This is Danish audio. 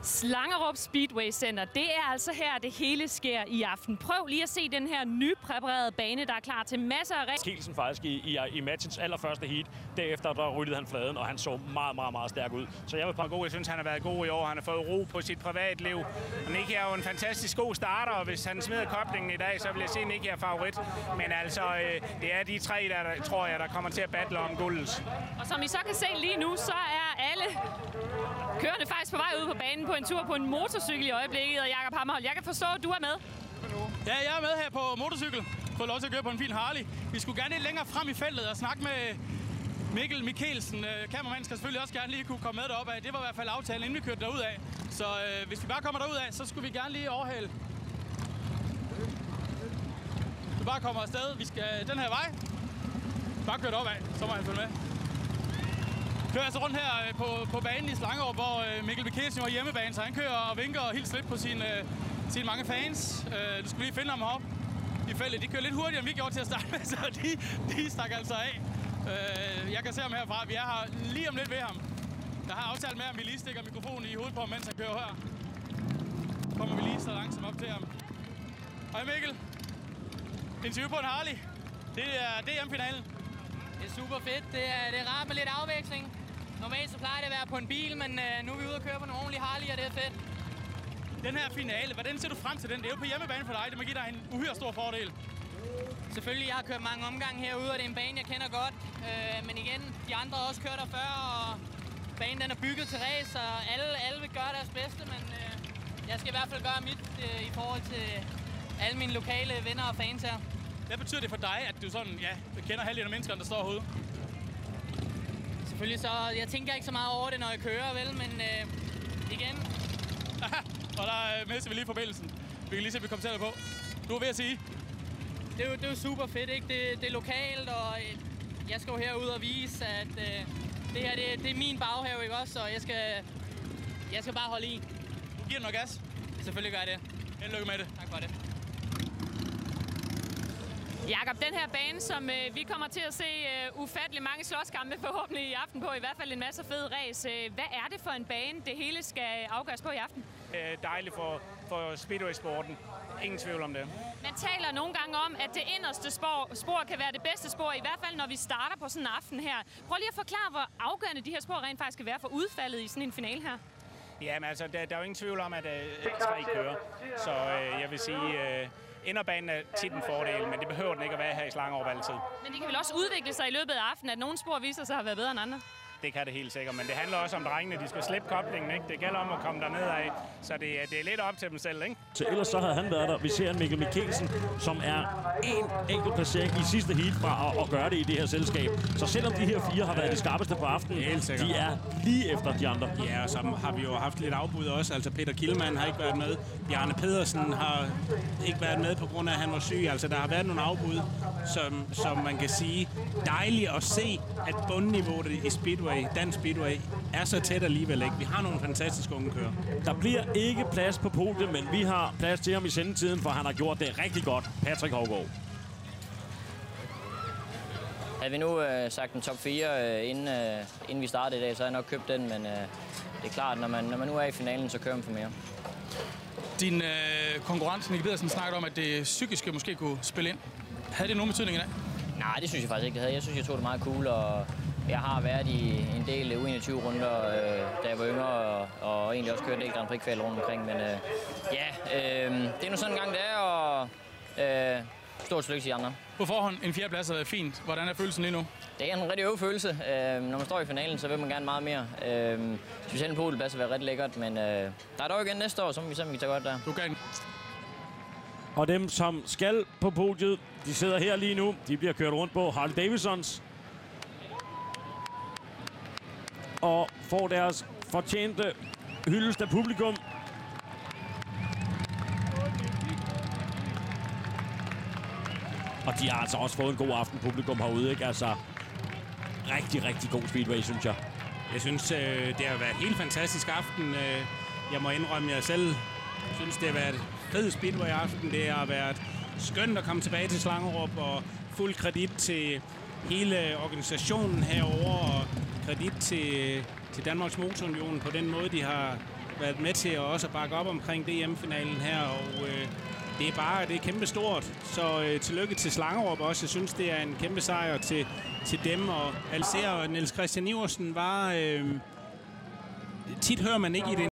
Slangerup Speedway Center. Det er altså her, det hele sker i aften. Prøv lige at se den her nypræparerede bane, der er klar til masser af Kielsen faktisk i matchens allerførste heat. Derefter der ryddede han fladen, og han så meget stærk ud. Så jeg vil prøve god. Jeg synes, han har været god i år. Han har fået ro på sit privatliv. Og Nicky er jo en fantastisk god starter, og hvis han smider koblingen i dag, så vil jeg se, at Nicky er favorit. Men altså, det er de tre, der tror jeg, der kommer til at battle om guldet. Og som I så kan se lige nu, så er alle kørende faktisk på vej ud på banen på en tur på en motorcykel i øjeblikket. Og Jakob Hammerhold, jeg kan forstå, at du er med. Ja, jeg er med her på motorcykel. Fået lov til at køre på en fin Harley. Vi skulle gerne lidt længere frem i feltet og snakke med Mikkel Mikkelsen. Kameramanden skal selvfølgelig også gerne lige kunne komme med deroppe af. Det var i hvert fald aftalen, inden vi kørte derud af. Så hvis vi bare kommer derud af, så skulle vi gerne lige overhale. Vi bare kommer afsted. Vi skal den her vej. Bare køre deroppe af, så må han følge med. Kører altså rundt her på banen i Slangerup, hvor Mikkel Mikkelsen var hjemmebane, så han kører og vinker og helt slidt på sine mange fans. Du skulle lige finde ham heroppe i feltet. De kører lidt hurtigere, end vi gjorde til at starte med, så de stak altså af. Jeg kan se ham herfra. Vi er her lige om lidt ved ham. Jeg har aftalt med ham, vi lige stikker mikrofonen i hovedet på ham, mens han kører her. Kommer vi lige så langsomt op til ham. Hej Mikkel. Interview på en Harley. Det er DM-finalen. Det er super fedt. Det er rart med lidt afveksling. Normalt så plejer det at være på en bil, men nu er vi ude og køre på en ordentlig Harley, og det er fedt. Den her finale, hvordan ser du frem til den? Det er jo på hjemmebane for dig. Det må give dig en uhyre stor fordel. Selvfølgelig, jeg har kørt mange omgange herude, og det er en bane, jeg kender godt. Men igen, de andre har også kørt der før, og banen den er bygget til race, og alle vil gøre deres bedste, men jeg skal i hvert fald gøre mit i forhold til alle mine lokale venner og fans her. Hvad betyder det for dig, at du sådan, kender halvdelen af menneskerne, der står herude? Selvfølgelig så, jeg tænker ikke så meget over det, når jeg kører, vel, men igen. Og der mister vi lige forbindelsen. Vi kan lige se, at vi kommer tættere på. Du er ved at sige? Det er jo super fedt, ikke? Det er lokalt, og jeg skal jo herude og vise, at det her det er min baghave, ikke også? Så jeg skal bare holde i. Du giver den noget gas? Selvfølgelig gør jeg det. Held lykke med det. Tak for det. Jakob, den her bane, som vi kommer til at se ufattelig mange slåskampe forhåbentlig i aften på, i hvert fald en masse fed race. Hvad er det for en bane, det hele skal afgøres på i aften? Dejligt for speedway-sporten. Ingen tvivl om det. Man taler nogle gange om, at det inderste spor kan være det bedste spor, i hvert fald når vi starter på sådan en aften her. Prøv lige at forklare, hvor afgørende de her spor rent faktisk skal være for udfaldet i sådan en finale her. Jamen altså, der er jo ingen tvivl om, at tre kører. Så jeg vil sige, inderbanen er tit en fordel, men det behøver den ikke at være her i Slangerup altid. Men de kan vel også udvikle sig i løbet af aftenen, at nogle spor viser sig at have været bedre end andre? Det kan det helt sikkert, men det handler også om drengene. De skal slippe koblingen, ikke? Det gælder om at komme derned af, så det er lidt op til dem selv, ikke? Så ellers så havde han været der. Vi ser en Mikkel Mikkelsen, som er en enkelt placering i sidste heat fra at gøre det i det her selskab. Så selvom de her fire har været de skarpeste på aftenen, de er lige efter de andre. Ja, og så har vi jo haft lidt afbud også. Altså Peter Killmann har ikke været med. Bjarne Pedersen har ikke været med på grund af, at han var syg. Altså der har været nogle afbud, som man kan sige dejligt at se, at bundniveauet i Speedway, dansk Speedway, er så tæt alligevel ikke. Vi har nogle fantastiske unge kører. Der bliver ikke plads på podiet, men vi har plads til ham i sendetiden, for han har gjort det rigtig godt. Patrick Haugaard. Havde vi nu sagt en top 4, inden vi startede i dag, så havde jeg nok købt den, men det er klart, når man nu er i finalen, så kører man for mere. Din konkurrent, Nicky Pedersen, snakkede om, at det psykiske måske kunne spille ind. Havde det nogen betydning i dag? Nej, det synes jeg faktisk ikke, det havde. Jeg synes, jeg tog det meget cool, og jeg har været i en del U21-runder, da jeg var yngre, og egentlig også kørt en del Grand Prix-kval rundt omkring. Men det er nu sådan en gang, det er, og stort stykke til de andre. På forhånd, en fjerdeplads er fint. Hvordan er følelsen lige nu? Det er en rigtig øv følelse. Når man står i finalen, så vil man gerne meget mere. Specielt en podiumplads vil være rigtig lækkert, men der er dog igen næste år, så må vi se, om vi kan tage godt der. Du kan. Og dem, som skal på podiet, de sidder her lige nu. De bliver kørt rundt på Harley Davidsons. Og får deres fortjente hyldest af publikum. Og de har altså også fået en god aften publikum herude, ikke? Altså, rigtig god speedway, synes jeg. Jeg synes, det har været en helt fantastisk aften. Jeg må indrømme, jeg selv synes, det har været fed speedway-aften. Det har været skønt at komme tilbage til Slangerup, og fuld kredit til hele organisationen herovre, og kredit til Danmarks Motorunion på den måde, de har været med til at også bakke op omkring DM-finalen her, og det er kæmpe stort. Så tillykke til Slangerup også. Jeg synes, det er en kæmpe sejr til dem. Og Alcer og Niels Christian Iversen var... tit hører man ikke i det